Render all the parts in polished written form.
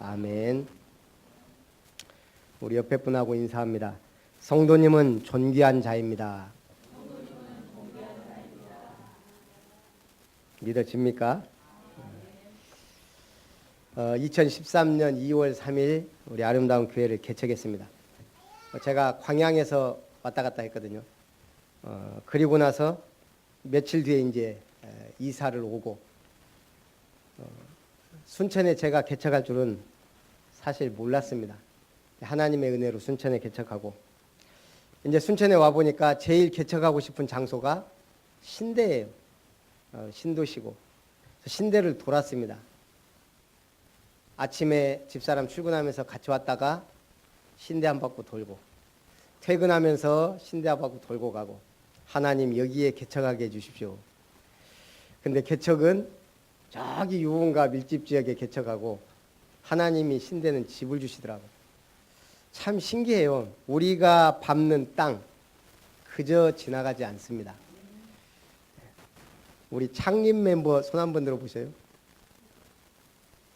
아멘. 우리 옆에 분하고 인사합니다. 성도님은 존귀한 자입니다. 믿어집니까? 2013년 2월 3일 우리 아름다운 교회를 개척했습니다. 제가 광양에서 왔다 갔다 했거든요. 그리고 나서 며칠 뒤에 이제 이사를 오고 순천에 제가 개척할 줄은 사실 몰랐습니다. 하나님의 은혜로 순천에 개척하고 이제 순천에 와 보니까 제일 개척하고 싶은 장소가 신대예요. 신도시고 신대를 돌았습니다. 아침에 집사람 출근하면서 같이 왔다가 신대 한 바퀴 돌고 퇴근하면서 신대 한 바퀴 돌고 가고 하나님 여기에 개척하게 해주십시오. 근데 개척은 저기 유흥가 밀집 지역에 개척하고 하나님이 신대는 집을 주시더라고요. 참 신기해요. 우리가 밟는 땅 그저 지나가지 않습니다. 우리 창립 멤버 손 한번 들어보세요.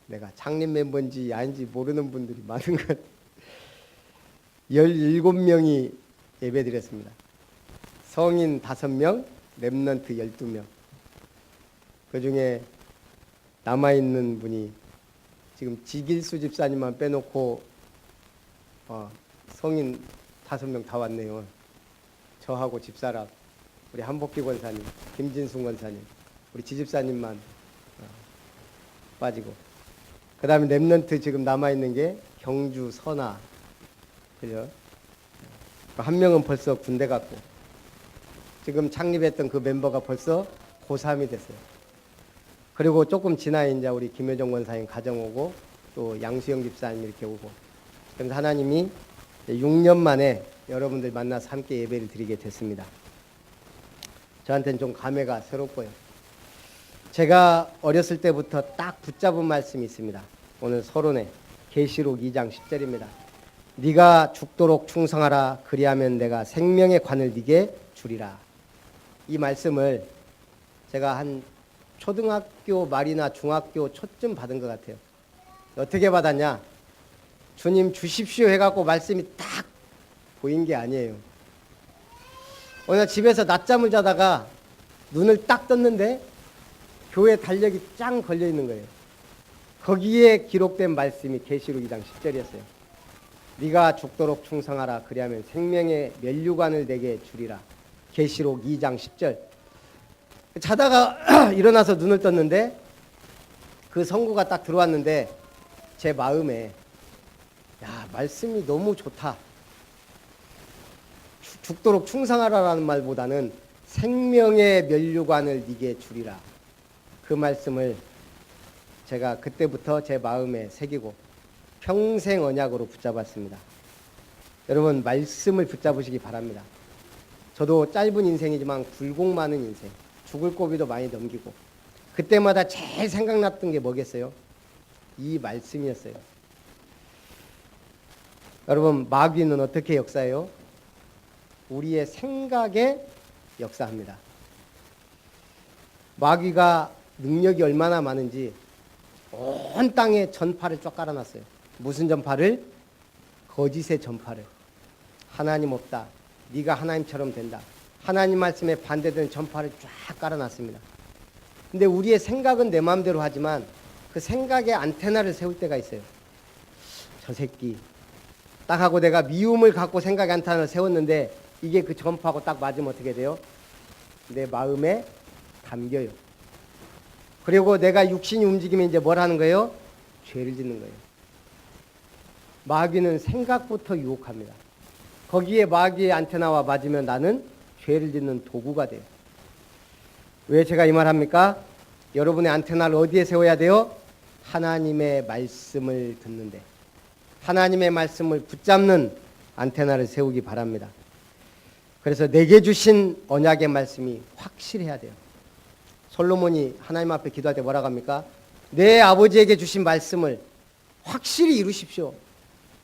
내가 창립 멤버인지 아닌지 모르는 분들이 많은 것 같아요. 17명이 예배드렸습니다. 성인 5명, 렘넌트 12명. 그중에 남아있는 분이 지금 지길수 집사님만 빼놓고 성인 5명 다 왔네요. 저하고 집사람, 우리 한복기 권사님, 김진순 권사님, 우리 지집사님만 빠지고 그 다음에 렘넌트 지금 남아있는 게 경주 선화, 그죠? 한 명은 벌써 군대 갔고 지금 창립했던 그 멤버가 벌써 고3이 됐어요. 그리고 조금 지나 이제 우리 김효정 권사님 가정 오고 또 양수영 집사님 이렇게 오고 그래서 하나님이 6년 만에 여러분들 만나서 함께 예배를 드리게 됐습니다. 저한테는 좀 감회가 새롭고요. 제가 어렸을 때부터 딱 붙잡은 말씀이 있습니다. 오늘 서론에 계시록 2장 10절입니다. 네가 죽도록 충성하라. 그리하면 내가 생명의 관을 네게 주리라. 이 말씀을 제가 한 초등학교 말이나 중학교 초쯤 받은 것 같아요. 어떻게 받았냐? 주님 주십시오 해갖고 말씀이 딱 보인 게 아니에요. 오늘 집에서 낮잠을 자다가 눈을 딱 떴는데 교회 달력이 짱 걸려 있는 거예요. 거기에 기록된 말씀이 계시록 2장 10절이었어요. 네가 죽도록 충성하라. 그리하면 생명의 면류관을 내게 주리라. 계시록 2장 10절. 자다가 일어나서 눈을 떴는데 그 성구가 딱 들어왔는데 제 마음에 야, 말씀이 너무 좋다. 죽도록 충성하라라는 말보다는 생명의 면류관을 네게 주리라. 그 말씀을 제가 그때부터 제 마음에 새기고 평생 언약으로 붙잡았습니다. 여러분 말씀을 붙잡으시기 바랍니다. 저도 짧은 인생이지만 굴곡 많은 인생, 죽을 고비도 많이 넘기고 그때마다 제일 생각났던 게 뭐겠어요? 이 말씀이었어요. 여러분 마귀는 어떻게 역사해요? 우리의 생각에 역사합니다. 마귀가 능력이 얼마나 많은지 온 땅에 전파를 쫙 깔아놨어요. 무슨 전파를? 거짓의 전파를. 하나님 없다. 네가 하나님처럼 된다. 하나님 말씀에 반대되는 전파를 쫙 깔아놨습니다. 근데 우리의 생각은 내 마음대로 하지만 그 생각에 안테나를 세울 때가 있어요. 저 새끼 딱 하고 내가 미움을 갖고 생각에 안테나를 세웠는데 이게 그 전파하고 딱 맞으면 어떻게 돼요? 내 마음에 담겨요. 그리고 내가 육신이 움직이면 이제 뭘 하는 거예요? 죄를 짓는 거예요. 마귀는 생각부터 유혹합니다. 거기에 마귀의 안테나와 맞으면 나는 죄를 짓는 도구가 돼요. 왜 제가 이 말 합니까? 여러분의 안테나를 어디에 세워야 돼요? 하나님의 말씀을 듣는데 하나님의 말씀을 붙잡는 안테나를 세우기 바랍니다. 그래서 내게 주신 언약의 말씀이 확실해야 돼요. 솔로몬이 하나님 앞에 기도할 때 뭐라고 합니까? 내 아버지에게 주신 말씀을 확실히 이루십시오.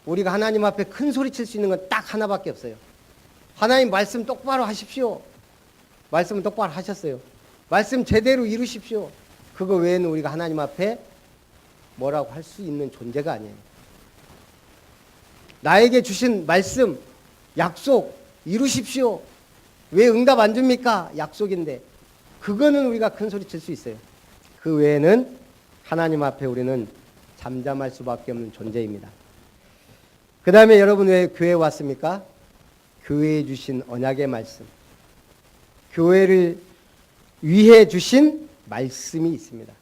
우리가 하나님 앞에 큰 소리 칠 수 있는 건 딱 하나밖에 없어요. 하나님 말씀 똑바로 하십시오. 말씀은 똑바로 하셨어요. 말씀 제대로 이루십시오. 그거 외에는 우리가 하나님 앞에 뭐라고 할 수 있는 존재가 아니에요. 나에게 주신 말씀, 약속 이루십시오. 왜 응답 안 줍니까? 약속인데. 그거는 우리가 큰 소리 칠 수 있어요. 그 외에는 하나님 앞에 우리는 잠잠할 수밖에 없는 존재입니다. 그 다음에 여러분 왜 교회에 왔습니까? 교회에 주신 언약의 말씀, 교회를 위해 주신 말씀이 있습니다.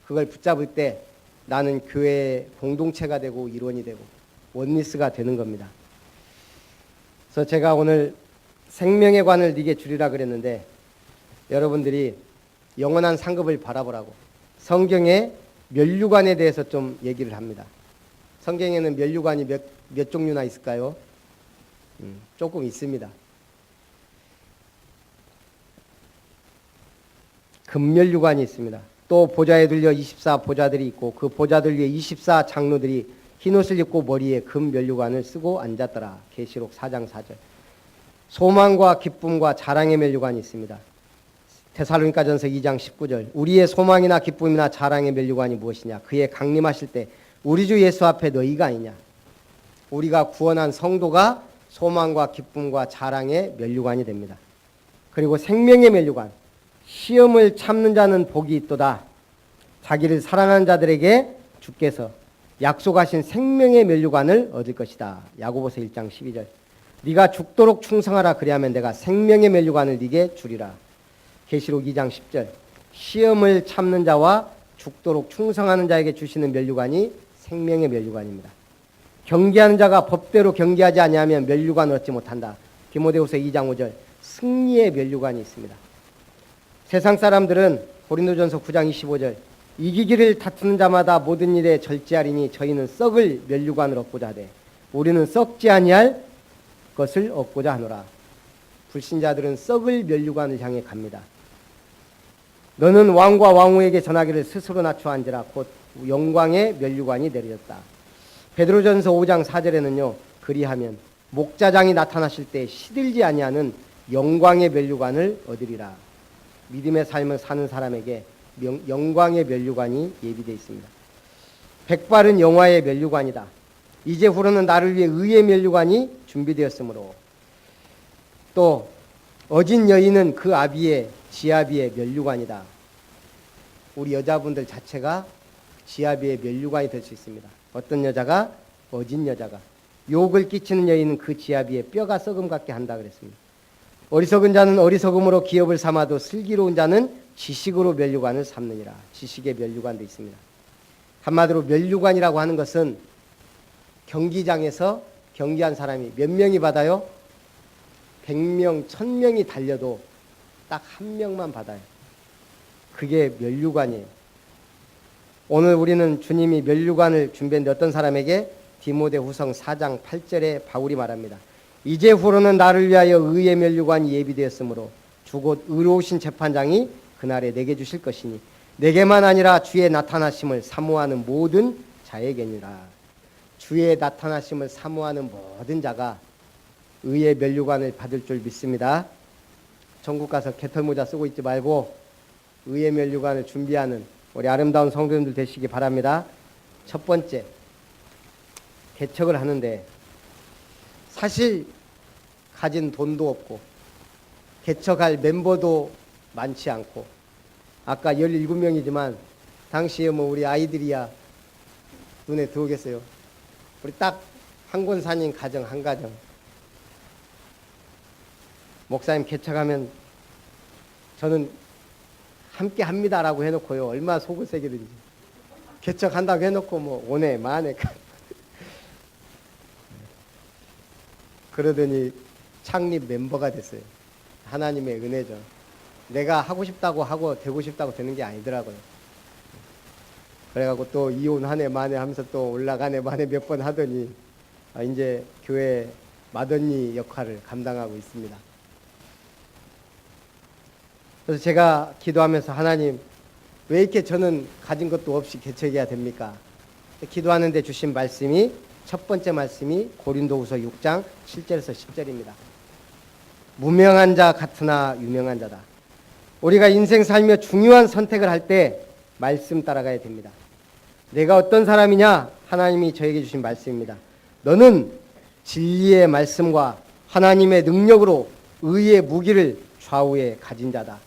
그걸 붙잡을 때 나는 교회의 공동체가 되고 일원이 되고 원리스가 되는 겁니다. 그래서 제가 오늘 생명의 관을 네게 주리라 그랬는데 여러분들이 영원한 상급을 바라보라고 성경에 면류관에 대해서 좀 얘기를 합니다. 성경에는 면류관이 몇 종류나 있을까요? 조금 있습니다. 금면류관이 있습니다. 또 보좌에 들려 24 보좌들이 있고 그 보좌들 위에 24 장로들이 흰옷을 입고 머리에 금면류관을 쓰고 앉았더라. 계시록 4장 4절. 소망과 기쁨과 자랑의 면류관이 있습니다. 데살로니가전서 2장 19절. 우리의 소망이나 기쁨이나 자랑의 면류관이 무엇이냐? 그의 강림하실 때 우리 주 예수 앞에 너희가 아니냐? 우리가 구원한 성도가 소망과 기쁨과 자랑의 면류관이 됩니다. 그리고 생명의 면류관. 시험을 참는 자는 복이 있도다. 자기를 사랑하는 자들에게 주께서 약속하신 생명의 면류관을 얻을 것이다. 야고보서 1장 12절. 네가 죽도록 충성하라. 그리하면 내가 생명의 면류관을 네게 주리라. 계시록 2장 10절. 시험을 참는 자와 죽도록 충성하는 자에게 주시는 면류관이 생명의 면류관입니다. 경계하는 자가 법대로 경계하지 아니하면 면류관을 얻지 못한다. 디모데후서 2장 5절. 승리의 면류관이 있습니다. 세상 사람들은 고린도전서 9장 25절. 이기기를 다투는 자마다 모든 일에 절제하리니 저희는 썩을 면류관을 얻고자 하되 우리는 썩지 아니할 것을 얻고자 하노라. 불신자들은 썩을 면류관을 향해 갑니다. 너는 왕과 왕후에게 전하기를 스스로 낮춰 앉으라. 곧 영광의 면류관이 내려졌다. 베드로전서 5장 4절에는요. 그리하면 목자장이 나타나실 때 시들지 아니하는 영광의 면류관을 얻으리라. 믿음의 삶을 사는 사람에게 영광의 면류관이 예비되어 있습니다. 백발은 영화의 면류관이다. 이제 후로는 나를 위해 의의 면류관이 준비되었으므로 또 어진 여인은 그 아비의 지아비의 면류관이다. 우리 여자분들 자체가 지아비의 면류관이 될 수 있습니다. 어떤 여자가? 어진 여자가. 욕을 끼치는 여인은 그 지아비의 뼈가 썩음 같게 한다 그랬습니다. 어리석은 자는 어리석음으로 기업을 삼아도 슬기로운 자는 지식으로 면류관을 삼느니라. 지식의 면류관도 있습니다. 한마디로 면류관이라고 하는 것은 경기장에서 경기한 사람이 몇 명이 받아요? 100명, 1000명이 달려도 딱 한 명만 받아요. 그게 면류관이에요. 오늘 우리는 주님이 면류관을 준비했는데 어떤 사람에게? 디모데후서 4장 8절에 바울이 말합니다. 이제 후로는 나를 위하여 의의 면류관이 예비되었으므로 주 곧 의로우신 재판장이 그날에 내게 주실 것이니 내게만 아니라 주의 나타나심을 사모하는 모든 자에게니라. 주의 나타나심을 사모하는 모든 자가 의의 면류관을 받을 줄 믿습니다. 전국 가서 개털모자 쓰고 있지 말고 의의 면류관을 준비하는 우리 아름다운 성도님들 되시기 바랍니다. 첫 번째, 개척을 하는데 사실 가진 돈도 없고 개척할 멤버도 많지 않고 아까 17명이지만 당시에 우리 아이들이야 눈에 들어오겠어요. 우리 딱 한 권사님 가정 한 가정. 목사님 개척하면 저는 함께 합니다라고 해놓고요. 얼마나 속을 새기든지. 개척한다고 해놓고 오네 마네. 그러더니 창립 멤버가 됐어요. 하나님의 은혜죠. 내가 하고 싶다고 하고 되고 싶다고 되는 게 아니더라고요. 그래갖고 또 이혼하네 마네 하면서 또 올라가네 마네 몇 번 하더니 이제 교회 맏언니 역할을 감당하고 있습니다. 그래서 제가 기도하면서 하나님 왜 이렇게 저는 가진 것도 없이 개척해야 됩니까? 기도하는데 주신 말씀이 첫 번째 말씀이 고린도후서 6장 7절에서 10절입니다. 무명한 자 같으나 유명한 자다. 우리가 인생 살며 중요한 선택을 할 때 말씀 따라가야 됩니다. 내가 어떤 사람이냐? 하나님이 저에게 주신 말씀입니다. 너는 진리의 말씀과 하나님의 능력으로 의의 무기를 좌우에 가진 자다.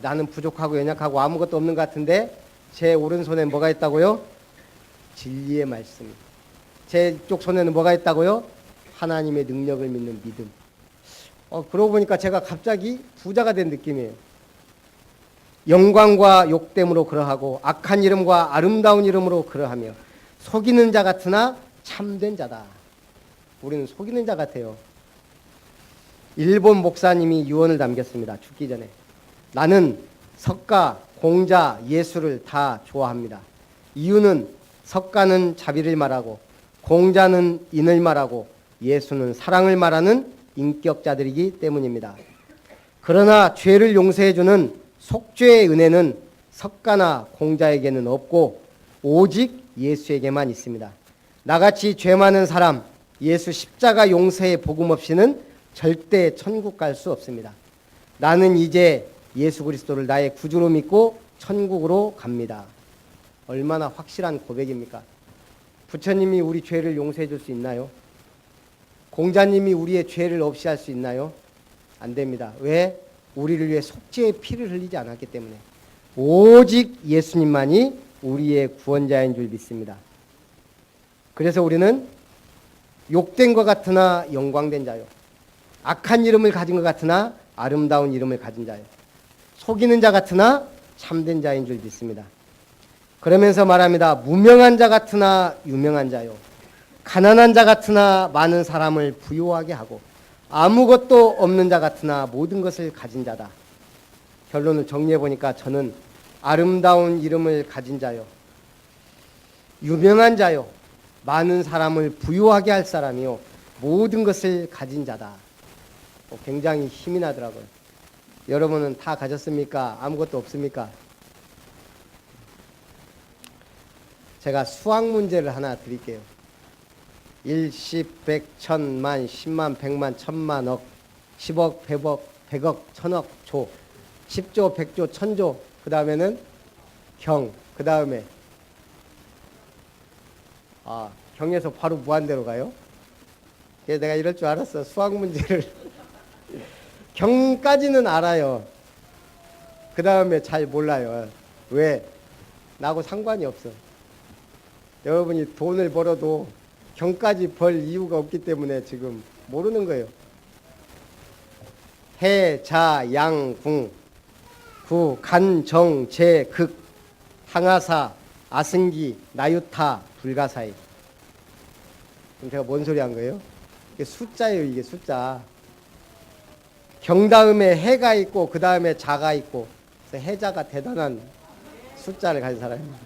나는 부족하고 연약하고 아무것도 없는 것 같은데 제 오른손에 뭐가 있다고요? 진리의 말씀. 제 쪽 손에는 뭐가 있다고요? 하나님의 능력을 믿는 믿음. 그러고 보니까 제가 갑자기 부자가 된 느낌이에요. 영광과 욕됨으로 그러하고 악한 이름과 아름다운 이름으로 그러하며 속이는 자 같으나 참된 자다. 우리는 속이는 자 같아요. 일본 목사님이 유언을 남겼습니다. 죽기 전에. 나는 석가, 공자, 예수를 다 좋아합니다. 이유는 석가는 자비를 말하고 공자는 인을 말하고 예수는 사랑을 말하는 인격자들이기 때문입니다. 그러나 죄를 용서해주는 속죄의 은혜는 석가나 공자에게는 없고 오직 예수에게만 있습니다. 나같이 죄 많은 사람, 예수 십자가 용서의 복음 없이는 절대 천국 갈 수 없습니다. 나는 이제 예수 그리스도를 나의 구주로 믿고 천국으로 갑니다. 얼마나 확실한 고백입니까? 부처님이 우리 죄를 용서해 줄 수 있나요? 공자님이 우리의 죄를 없이 할 수 있나요? 안 됩니다. 왜? 우리를 위해 속죄의 피를 흘리지 않았기 때문에. 오직 예수님만이 우리의 구원자인 줄 믿습니다. 그래서 우리는 욕된 것 같으나 영광된 자요, 악한 이름을 가진 것 같으나 아름다운 이름을 가진 자요, 속이는 자 같으나 참된 자인 줄 믿습니다. 그러면서 말합니다. 무명한 자 같으나 유명한 자요, 가난한 자 같으나 많은 사람을 부유하게 하고 아무것도 없는 자 같으나 모든 것을 가진 자다. 결론을 정리해 보니까 저는 아름다운 이름을 가진 자요, 유명한 자요, 많은 사람을 부유하게 할 사람이요, 모든 것을 가진 자다. 굉장히 힘이 나더라고요. 여러분은 다 가졌습니까? 아무것도 없습니까? 제가 수학 문제를 하나 드릴게요. 1, 10, 100, 1000만, 10만, 100만, 1000만, 억, 10억, 100억, 100억, 1000억, 조, 10조, 100조, 1000조, 그 다음에는 경, 그 다음에 경에서 바로 무한대로 가요? 그래서 내가 이럴 줄 알았어. 수학 문제를 경까지는 알아요. 그 다음에 잘 몰라요. 왜? 나하고 상관이 없어. 여러분이 돈을 벌어도 경까지 벌 이유가 없기 때문에 지금 모르는 거예요. 해, 자, 양, 궁, 구, 간, 정, 제, 극, 항하사, 아승기, 나유타, 불가사의. 그럼 제가 뭔 소리 한 거예요? 이게 숫자예요. 이게 숫자. 경 다음에 해가 있고 그 다음에 자가 있고, 그래서 해자가 대단한 숫자를 가진 사람입니다.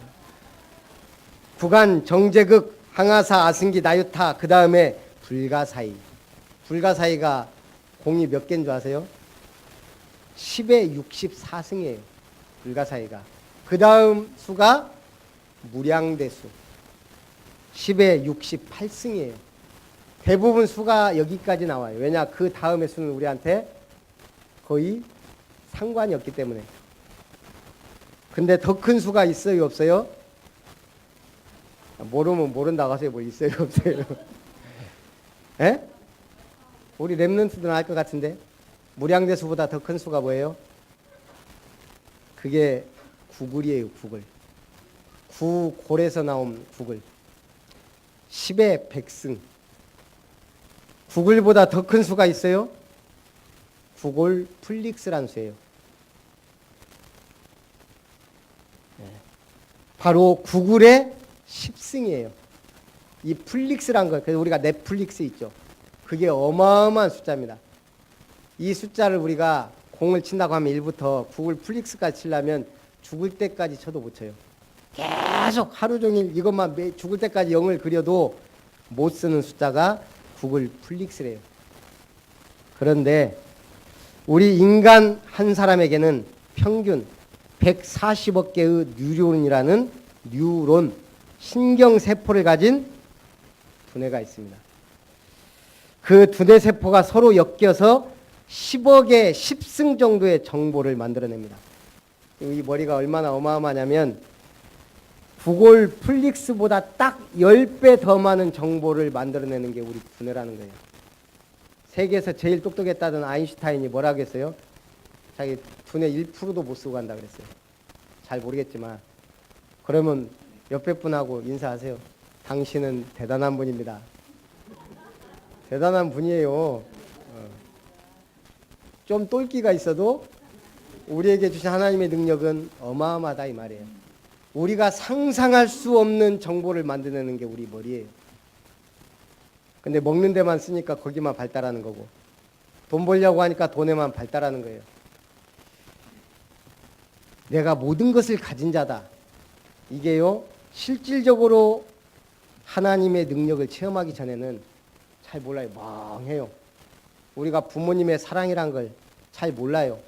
구간, 정제극, 항하사, 아승기, 나유타, 그 다음에 불가사의. 불가사의가 공이 몇 개인 줄 아세요? 10의 64승이에요. 불가사의가. 그 다음 수가 무량대수. 10의 68승이에요. 대부분 수가 여기까지 나와요. 왜냐? 그 다음의 수는 우리한테 거의 상관이 없기 때문에. 근데 더 큰 수가 있어요? 없어요? 모르면 모른다고 하세요. 뭐 있어요? 없어요? 에? 우리 랩런트들은 알 것 같은데. 무량대수보다 더 큰 수가 뭐예요? 그게 구글이에요. 구글. 구골에서 나온 구글. 10의 100승. 구글보다 더 큰 수가 있어요? 구글 플릭스란 수예요. 바로 구글의 10승이에요. 이 플릭스란 거, 그래서 우리가 넷플릭스 있죠. 그게 어마어마한 숫자입니다. 이 숫자를 우리가 공을 친다고 하면 1부터 구글 플릭스까지 치려면 죽을 때까지 쳐도 못 쳐요. 계속 하루 종일 이것만 죽을 때까지 0을 그려도 못 쓰는 숫자가 구글 플릭스래요. 그런데 우리 인간 한 사람에게는 평균 140억 개의 뉴런이라는 뉴런, 신경세포를 가진 두뇌가 있습니다. 그 두뇌 세포가 서로 엮여서 10억의 10승 정도의 정보를 만들어냅니다. 이 머리가 얼마나 어마어마하냐면 구글 플릭스보다 딱 10배 더 많은 정보를 만들어내는 게 우리 두뇌라는 거예요. 세계에서 제일 똑똑했다던 아인슈타인이 뭐라고 했어요? 자기 두뇌 1%도 못 쓰고 간다 그랬어요. 잘 모르겠지만. 그러면 옆에 분하고 인사하세요. 당신은 대단한 분입니다. 대단한 분이에요. 좀 똘끼가 있어도 우리에게 주신 하나님의 능력은 어마어마하다 이 말이에요. 우리가 상상할 수 없는 정보를 만들어내는 게 우리 머리예요. 근데 먹는 데만 쓰니까 거기만 발달하는 거고, 돈 벌려고 하니까 돈에만 발달하는 거예요. 내가 모든 것을 가진 자다. 이게요, 실질적으로 하나님의 능력을 체험하기 전에는 잘 몰라요. 멍해요. 우리가 부모님의 사랑이란 걸 잘 몰라요.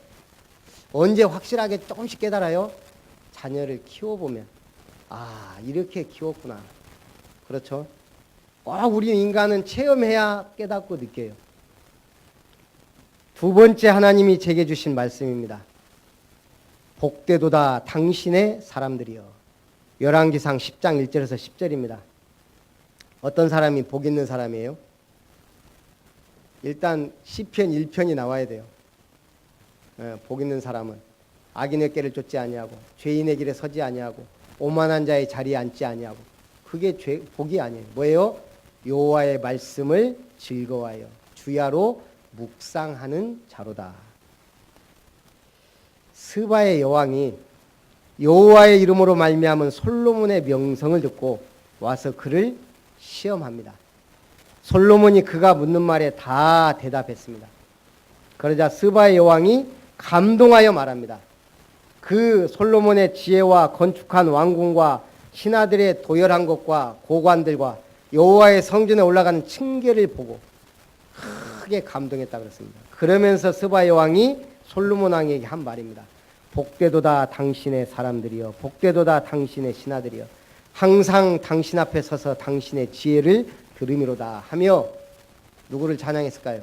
언제 확실하게 조금씩 깨달아요? 자녀를 키워보면, 아, 이렇게 키웠구나. 그렇죠? 우리 인간은 체험해야 깨닫고 느껴요. 두 번째 하나님이 제게 주신 말씀입니다. 복되도다 당신의 사람들이여. 열왕기상 10장 1절에서 10절입니다. 어떤 사람이 복 있는 사람이에요? 일단 시편 1편이 나와야 돼요. 복 있는 사람은 악인의 길을 쫓지 아니하고 죄인의 길에 서지 아니하고 오만한 자의 자리에 앉지 아니하고. 그게 복이 아니에요. 뭐예요? 여호와의 말씀을 즐거워하여 주야로 묵상하는 자로다. 스바의 여왕이 여호와의 이름으로 말미암은 솔로몬의 명성을 듣고 와서 그를 시험합니다. 솔로몬이 그가 묻는 말에 다 대답했습니다. 그러자 스바의 여왕이 감동하여 말합니다. 그 솔로몬의 지혜와 건축한 왕궁과 신하들의 도열한 것과 고관들과 여호와의 성전에 올라가는 층계를 보고 크게 감동했다 그랬습니다. 그러면서 스바 여왕이 솔로몬 왕에게 한 말입니다. 복되도다 당신의 사람들이여, 복되도다 당신의 신하들이여, 항상 당신 앞에 서서 당신의 지혜를 들으미로다 하며 누구를 찬양했을까요?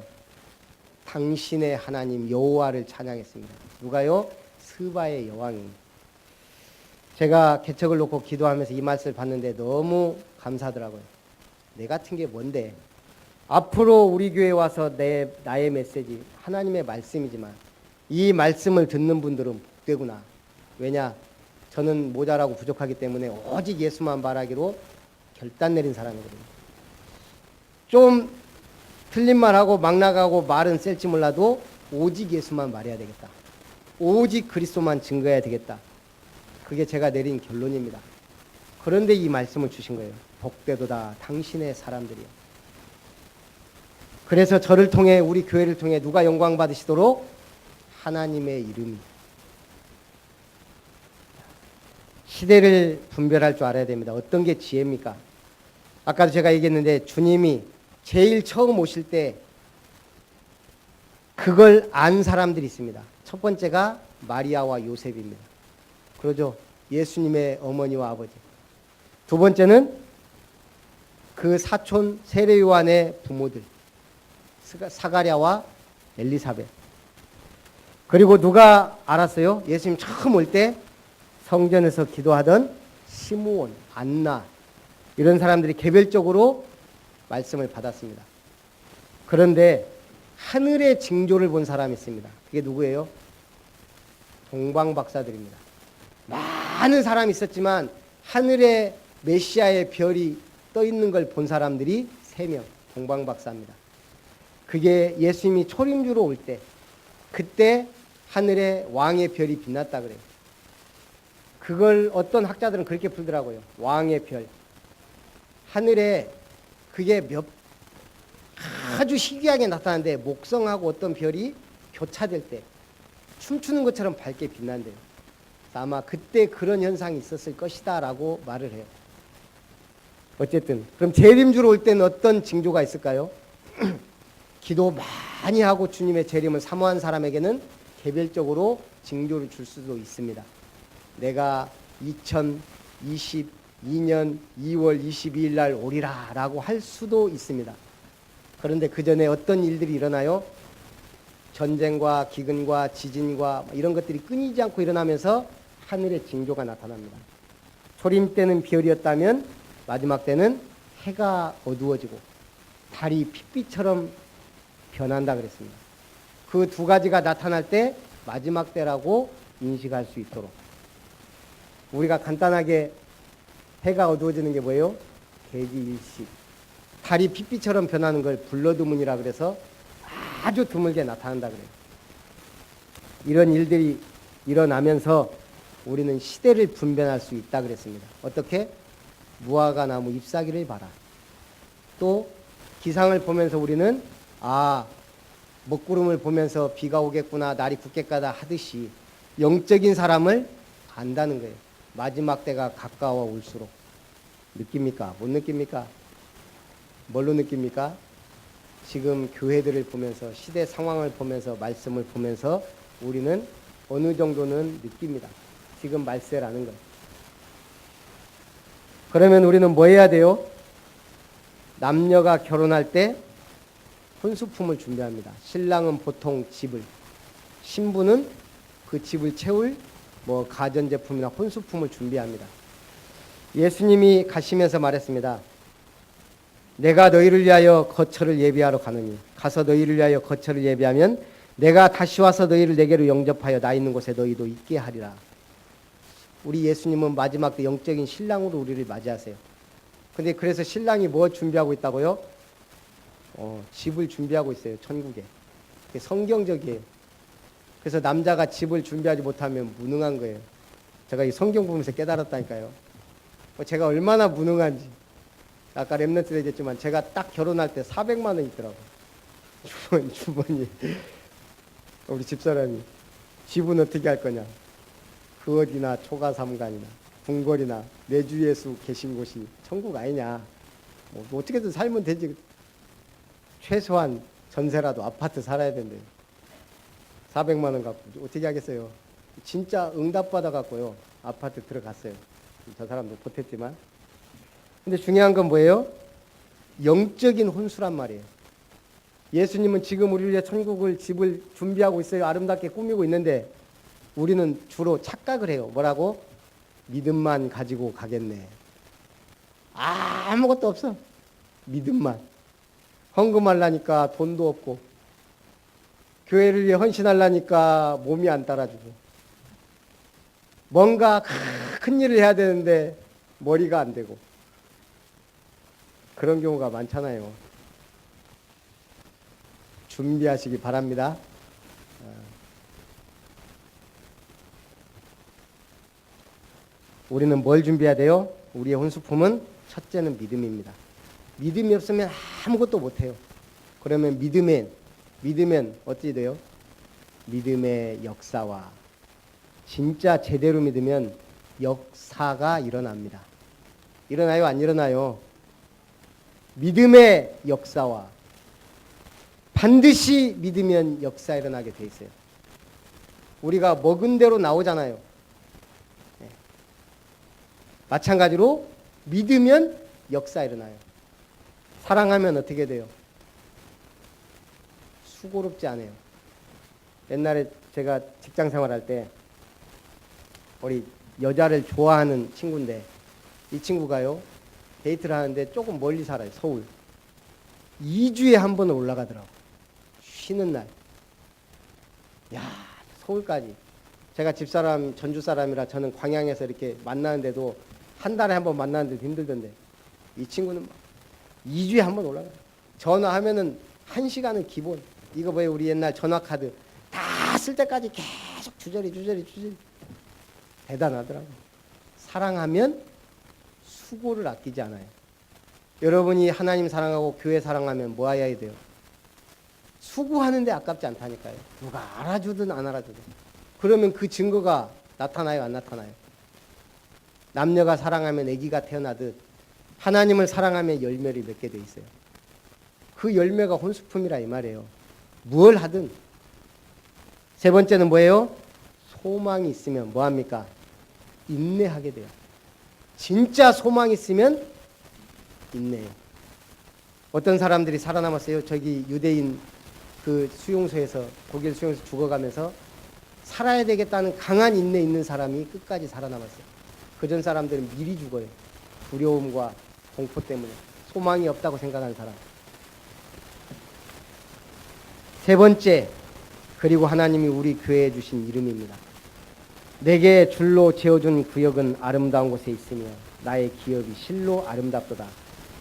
당신의 하나님 여호와를 찬양했습니다. 누가요? 스바의 여왕이. 제가 개척을 놓고 기도하면서 이 말씀을 봤는데 너무 감사하더라고요. 내 같은 게 뭔데? 앞으로 우리 교회에 와서 나의 메시지, 하나님의 말씀이지만 이 말씀을 듣는 분들은 복되구나. 왜냐? 저는 모자라고 부족하기 때문에 오직 예수만 바라기로 결단 내린 사람이거든요. 좀 틀린 말하고 막 나가고 말은 셀지 몰라도 오직 예수만 말해야 되겠다. 오직 그리스도만 증거해야 되겠다. 그게 제가 내린 결론입니다. 그런데 이 말씀을 주신 거예요. 복되도다 당신의 사람들이요. 그래서 저를 통해 우리 교회를 통해 누가 영광 받으시도록? 하나님의 이름이. 시대를 분별할 줄 알아야 됩니다. 어떤 게 지혜입니까? 아까도 제가 얘기했는데 주님이 제일 처음 오실 때 그걸 안 사람들이 있습니다. 첫 번째가 마리아와 요셉입니다. 그러죠. 예수님의 어머니와 아버지. 두 번째는 그 사촌 세례 요한의 부모들. 사가랴와 엘리사벳. 그리고 누가 알았어요? 예수님 처음 올 때 성전에서 기도하던 시므온, 안나 이런 사람들이 개별적으로 말씀을 받았습니다. 그런데 하늘의 징조를 본 사람이 있습니다. 그게 누구예요? 동방박사들입니다. 많은 사람이 있었지만 하늘에 메시아의 별이 떠 있는 걸 본 사람들이 3명, 동방박사입니다. 그게 예수님이 초림주로 올 때, 그때 하늘에 왕의 별이 빛났다 그래요. 그걸 어떤 학자들은 그렇게 풀더라고요. 왕의 별. 하늘에 그게 아주 희귀하게 나타나는데 목성하고 어떤 별이 교차될 때 춤추는 것처럼 밝게 빛난대요. 아마 그때 그런 현상이 있었을 것이다 라고 말을 해요. 어쨌든 그럼 재림주로 올 때는 어떤 징조가 있을까요? 기도 많이 하고 주님의 재림을 사모한 사람에게는 개별적으로 징조를 줄 수도 있습니다. 내가 2022년 2월 22일 날 오리라 라고 할 수도 있습니다. 그런데 그 전에 어떤 일들이 일어나요? 전쟁과 기근과 지진과 이런 것들이 끊이지 않고 일어나면서 하늘의 징조가 나타납니다. 초림 때는 비열이었다면 마지막 때는 해가 어두워지고 달이 핏빛처럼 변한다 그랬습니다. 그 두 가지가 나타날 때 마지막 때라고 인식할 수 있도록 우리가 간단하게 해가 어두워지는 게 뭐예요? 개지일식. 달이 핏빛처럼 변하는 걸 블러드문이라 그래서 아주 드물게 나타난다 그래요. 이런 일들이 일어나면서 우리는 시대를 분별할 수 있다 그랬습니다. 어떻게? 무화과 나무 잎사귀를 봐라. 또 기상을 보면서 우리는 먹구름을 보면서 비가 오겠구나, 날이 굳겠구나 하듯이 영적인 사람을 안다는 거예요. 마지막 때가 가까워 올수록. 느낍니까? 못 느낍니까? 뭘로 느낍니까? 지금 교회들을 보면서 시대 상황을 보면서 말씀을 보면서 우리는 어느 정도는 느낍니다. 지금 말세라는 걸. 그러면 우리는 뭐 해야 돼요? 남녀가 결혼할 때 혼수품을 준비합니다. 신랑은 보통 집을, 신부는 그 집을 채울 가전제품이나 혼수품을 준비합니다. 예수님이 가시면서 말했습니다. 내가 너희를 위하여 거처를 예비하러 가느니 가서 너희를 위하여 거처를 예비하면 내가 다시 와서 너희를 내게로 영접하여 나 있는 곳에 너희도 있게 하리라. 우리 예수님은 마지막 때 영적인 신랑으로 우리를 맞이하세요. 근데 그래서 신랑이 뭐 준비하고 있다고요? 집을 준비하고 있어요. 천국에. 그게 성경적이에요. 그래서 남자가 집을 준비하지 못하면 무능한 거예요. 제가 이 성경 보면서 깨달았다니까요. 제가 얼마나 무능한지. 아까 랩런트 얘기했지만 제가 딱 결혼할 때 400만 원 있더라고요. 주머니. 우리 집사람이 집은 어떻게 할 거냐. 그 어디나 초가삼간이나 궁궐이나 내주 예수 계신 곳이 천국 아니냐. 어떻게든 살면 되지. 최소한 전세라도 아파트 살아야 된대요. 400만 원 갖고 어떻게 하겠어요. 진짜 응답받아 갖고요. 아파트 들어갔어요. 저 사람도 못했지만. 근데 중요한 건 뭐예요? 영적인 혼수란 말이에요. 예수님은 지금 우리를 위해 천국을 집을 준비하고 있어요. 아름답게 꾸미고 있는데 우리는 주로 착각을 해요. 뭐라고? 믿음만 가지고 가겠네. 아무것도 없어. 믿음만. 헌금하려니까 돈도 없고 교회를 위해 헌신하려니까 몸이 안 따라주고 뭔가 큰 일을 해야 되는데 머리가 안 되고 그런 경우가 많잖아요. 준비하시기 바랍니다. 우리는 뭘 준비해야 돼요? 우리의 혼수품은 첫째는 믿음입니다. 믿음이 없으면 아무것도 못해요. 그러면 믿으면 어찌 돼요? 믿음의 역사와 진짜 제대로 믿으면 역사가 일어납니다. 일어나요? 안 일어나요? 믿음의 역사와 반드시 믿으면 역사 일어나게 돼 있어요. 우리가 먹은 대로 나오잖아요. 네. 마찬가지로 믿으면 역사 일어나요. 사랑하면 어떻게 돼요? 수고롭지 않아요. 옛날에 제가 직장 생활할 때 우리 여자를 좋아하는 친구인데 이 친구가요 데이트를 하는데 조금 멀리 살아요. 서울. 2주에 한 번은 올라가더라고. 쉬는 날. 야, 서울까지. 제가 집사람 전주 사람이라 저는 광양에서 이렇게 만나는데도 한 달에 한 번 만나는데도 힘들던데 이 친구는 2주에 한 번 올라가요. 전화하면은 1시간은 기본. 이거 뭐예요? 우리 옛날 전화카드 다 쓸 때까지 계속 주저리 대단하더라고요. 사랑하면 수고를 아끼지 않아요. 여러분이 하나님 사랑하고 교회 사랑하면 뭐 해야 돼요? 수고하는데 아깝지 않다니까요. 누가 알아주든 안 알아주든. 그러면 그 증거가 나타나요? 안 나타나요? 남녀가 사랑하면 아기가 태어나듯 하나님을 사랑하면 열매를 맺게 돼 있어요. 그 열매가 혼수품이라 이 말이에요. 뭘 하든. 세 번째는 뭐예요? 소망이 있으면 뭐합니까? 인내하게 돼요. 진짜 소망이 있으면 인내해요. 어떤 사람들이 살아남았어요. 저기 유대인 그 수용소에서 독일 수용소에서 죽어가면서 살아야 되겠다는 강한 인내 있는 사람이 끝까지 살아남았어요. 그전 사람들은 미리 죽어요. 두려움과 공포 때문에. 소망이 없다고 생각하는 사람. 세 번째, 그리고 하나님이 우리 교회에 주신 이름입니다. 내게 줄로 지어준 구역은 아름다운 곳에 있으며 나의 기업이 실로 아름답도다.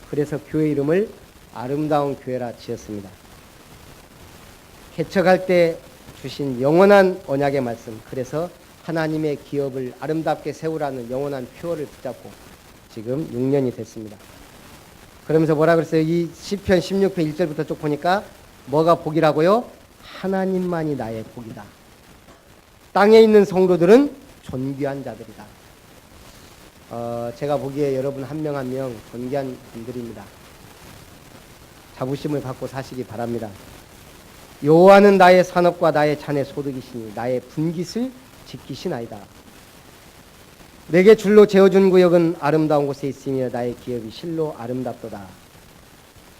그래서 교회 이름을 아름다운 교회라 지었습니다. 개척할 때 주신 영원한 언약의 말씀, 그래서 하나님의 기업을 아름답게 세우라는 영원한 표어를 붙잡고 지금 6년이 됐습니다. 그러면서 뭐라 그랬어요? 이 시편 16편 1절부터 쭉 보니까 뭐가 복이라고요? 하나님만이 나의 복이다. 땅에 있는 성도들은 존귀한 자들이다. 제가 보기에 여러분 한 명 한 명 존귀한 분들입니다. 자부심을 갖고 사시기 바랍니다. 여호와는 나의 산업과 나의 잔의 소득이시니 나의 분깃을 지키시나이다. 내게 줄로 재어준 구역은 아름다운 곳에 있으며 나의 기업이 실로 아름답도다.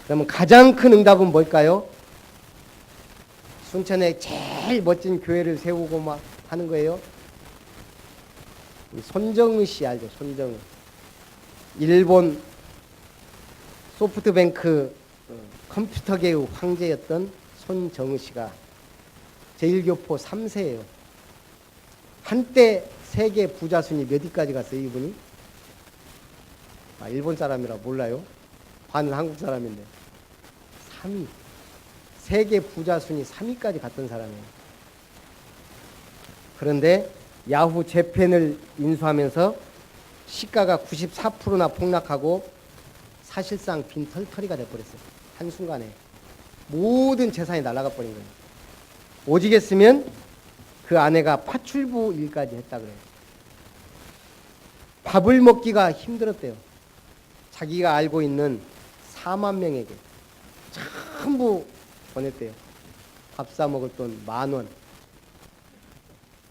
그러면 가장 큰 응답은 뭘까요? 순천에 제일 멋진 교회를 세우고 막 하는 거예요. 손정의 씨 알죠? 손정의. 일본 소프트뱅크 컴퓨터계의 황제였던 손정의 씨가 제1교포 3세예요. 한때 세계 부자 순위 몇 위까지 갔어요, 이분이? 일본 사람이라 몰라요? 반은 한국 사람인데. 3위. 세계 부자 순위 3위까지 갔던 사람이에요. 그런데 야후 재팬을 인수하면서 시가가 94%나 폭락하고 사실상 빈털터리가 돼버렸어요. 한순간에. 모든 재산이 날아가 버린 거예요. 오직했으면 그 아내가 파출부 일까지 했다 그래요. 밥을 먹기가 힘들었대요. 자기가 알고 있는 4만 명에게 전부 보냈대요. 밥 사 먹을 돈 10,000원.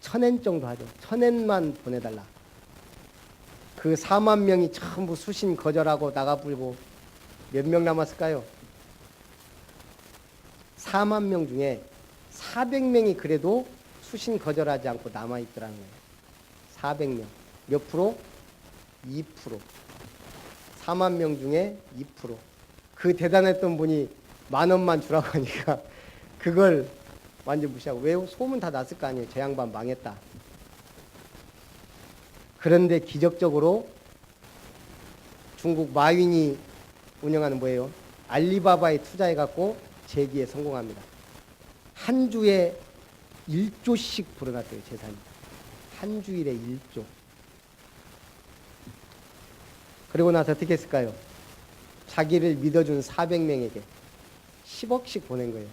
1,000엔 정도 하죠. 1,000엔만 보내달라. 그 4만 명이 전부 수신 거절하고 나가불고 몇 명 남았을까요? 4만 명 중에 400명이 그래도 수신 거절하지 않고 남아있더라는 거예요. 400명. 몇 프로? 2%. 4만 명 중에 2%. 그 대단했던 분이 10,000원만 주라고 하니까 그걸 완전 무시하고. 왜? 소문 다 났을 거 아니에요. 저 양반 망했다. 그런데 기적적으로 중국 마윈이 운영하는 뭐예요? 알리바바에 투자해갖고 재기에 성공합니다. 한 주에 1조씩 불어났대요, 재산이. 한 주일에 1조. 그리고 나서 어떻게 했을까요? 자기를 믿어준 400명에게 10억씩 보낸 거예요.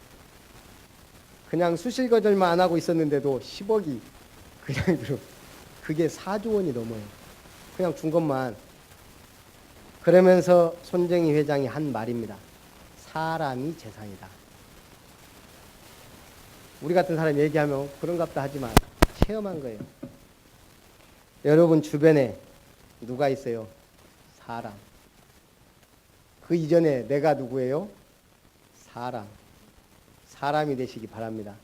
그냥 수실 거절만 안 하고 있었는데도 10억이 그냥 들어. 그게 4조 원이 넘어요. 그냥 준 것만. 그러면서 손정희 회장이 한 말입니다. 사람이 재산이다. 우리 같은 사람 얘기하면 그런갑다 하지만 체험한 거예요. 여러분 주변에 누가 있어요? 사람. 그 이전에 내가 누구예요? 사람. 사람이 되시기 바랍니다.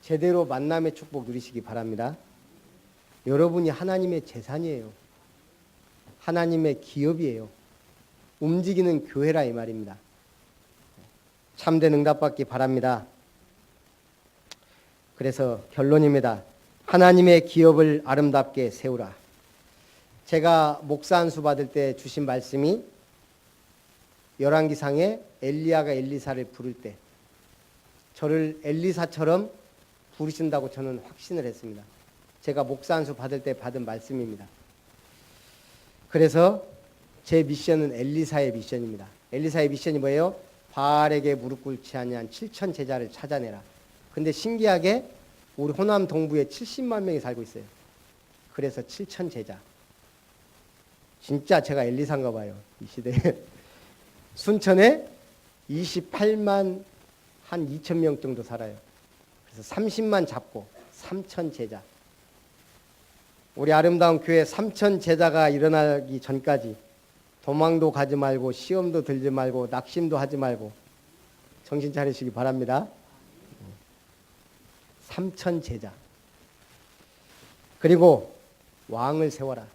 제대로 만남의 축복 누리시기 바랍니다. 여러분이 하나님의 재산이에요. 하나님의 기업이에요. 움직이는 교회라 이 말입니다. 참된 응답받기 바랍니다. 그래서 결론입니다. 하나님의 기업을 아름답게 세우라. 제가 목사 안수 받을 때 주신 말씀이 열왕기상에 엘리야가 엘리사를 부를 때 저를 엘리사처럼 부르신다고 저는 확신을 했습니다. 제가 목사 안수 받을 때 받은 말씀입니다. 그래서 제 미션은 엘리사의 미션입니다. 엘리사의 미션이 뭐예요? 바알에게 무릎 꿇지 아니한 7천 제자를 찾아내라. 근데 신기하게 우리 호남 동부에 70만 명이 살고 있어요. 그래서 7천 제자. 진짜 제가 엘리사인가 봐요. 이 시대에. 순천에 28만 한 2천 명 정도 살아요. 그래서 30만 잡고 3천 제자. 우리 아름다운 교회 3천 제자가 일어나기 전까지 도망도 가지 말고 시험도 들지 말고 낙심도 하지 말고 정신 차리시기 바랍니다. 3천 제자. 그리고 왕을 세워라.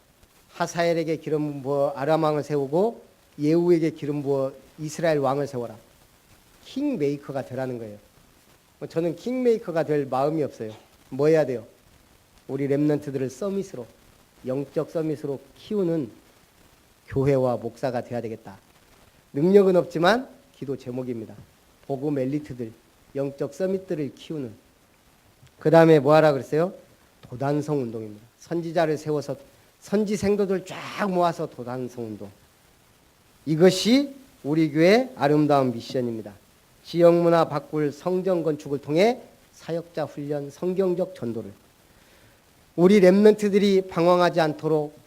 하사엘에게 기름 부어 아람 왕을 세우고 예후에게 기름 부어 이스라엘 왕을 세워라. 킹메이커가 되라는 거예요. 저는 킹메이커가 될 마음이 없어요. 뭐 해야 돼요? 우리 렘넌트들을 서밋으로, 영적 서밋으로 키우는 교회와 목사가 돼야 되겠다. 능력은 없지만 기도 제목입니다. 복음 엘리트들, 영적 서밋들을 키우는. 그 다음에 뭐 하라 그랬어요? 도단성 운동입니다. 선지자를 세워서 선지 생도들 쫙 모아서 도단성 운동. 이것이 우리 교회의 아름다운 미션입니다. 지역문화 바꿀 성전 건축을 통해 사역자 훈련, 성경적 전도를. 우리 렘넌트들이 방황하지 않도록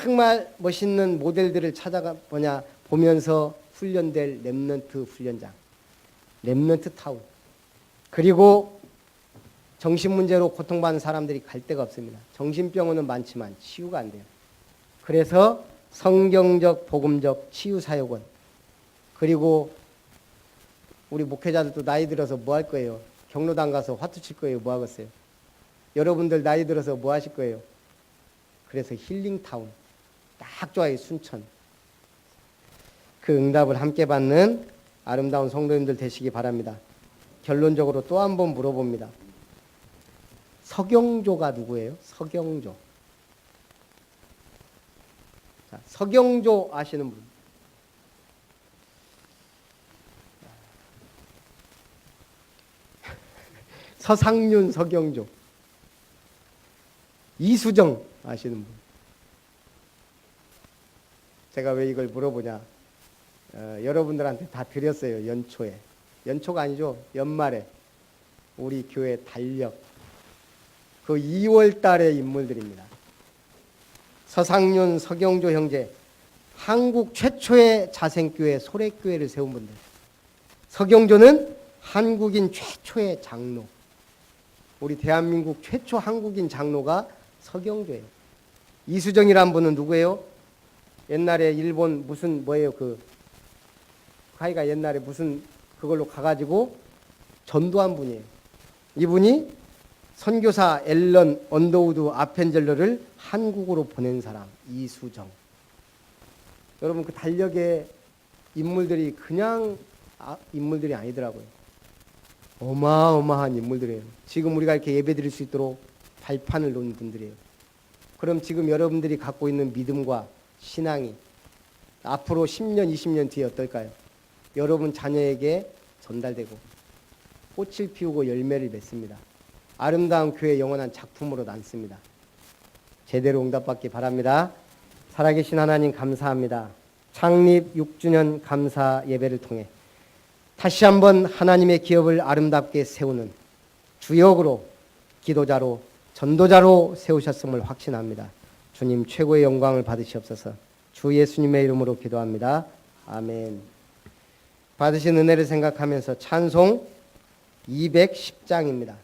정말 멋있는 모델들을 보면서 훈련될 렘넌트 훈련장, 렘넌트 타운. 그리고 정신문제로 고통받는 사람들이 갈 데가 없습니다. 정신병원은 많지만 치유가 안 돼요. 그래서 성경적, 복음적 치유사역원. 그리고 우리 목회자들도 나이 들어서 뭐 할 거예요? 경로당 가서 화투 칠 거예요? 뭐 하겠어요? 여러분들 나이 들어서 뭐 하실 거예요? 그래서 힐링타운. 딱 좋아요. 순천. 그 응답을 함께 받는 아름다운 성도님들 되시기 바랍니다. 결론적으로 또 한 번 물어봅니다. 서경조가 누구예요? 서경조. 자, 서경조 아시는 분? 서상윤, 서경조. 이수정 아시는 분? 제가 왜 이걸 물어보냐? 여러분들한테 다 드렸어요. 연초에. 연초가 아니죠. 연말에. 우리 교회 달력. 그 2월 달의 인물들입니다. 서상윤, 서경조 형제. 한국 최초의 자생교회, 소래교회를 세운 분들. 서경조는 한국인 최초의 장로. 우리 대한민국 최초 한국인 장로가 서경조예요. 이수정이란 분은 누구예요? 옛날에 일본 무슨 뭐예요? 하이가 옛날에 무슨 그걸로 가가지고 전도한 분이에요. 이분이 선교사 앨런 언더우드 아펜젤러를 한국으로 보낸 사람, 이수정. 여러분 그 달력의 인물들이 그냥 인물들이 아니더라고요. 어마어마한 인물들이에요. 지금 우리가 이렇게 예배드릴 수 있도록 발판을 놓은 분들이에요. 그럼 지금 여러분들이 갖고 있는 믿음과 신앙이 앞으로 10년, 20년 뒤에 어떨까요? 여러분 자녀에게 전달되고 꽃을 피우고 열매를 맺습니다. 아름다운 교회 영원한 작품으로 남습니다. 제대로 응답받기 바랍니다. 살아계신 하나님 감사합니다. 창립 6주년 감사 예배를 통해 다시 한번 하나님의 기업을 아름답게 세우는 주역으로, 기도자로, 전도자로 세우셨음을 확신합니다. 주님 최고의 영광을 받으시옵소서. 주 예수님의 이름으로 기도합니다. 아멘. 받으신 은혜를 생각하면서 찬송 210장입니다.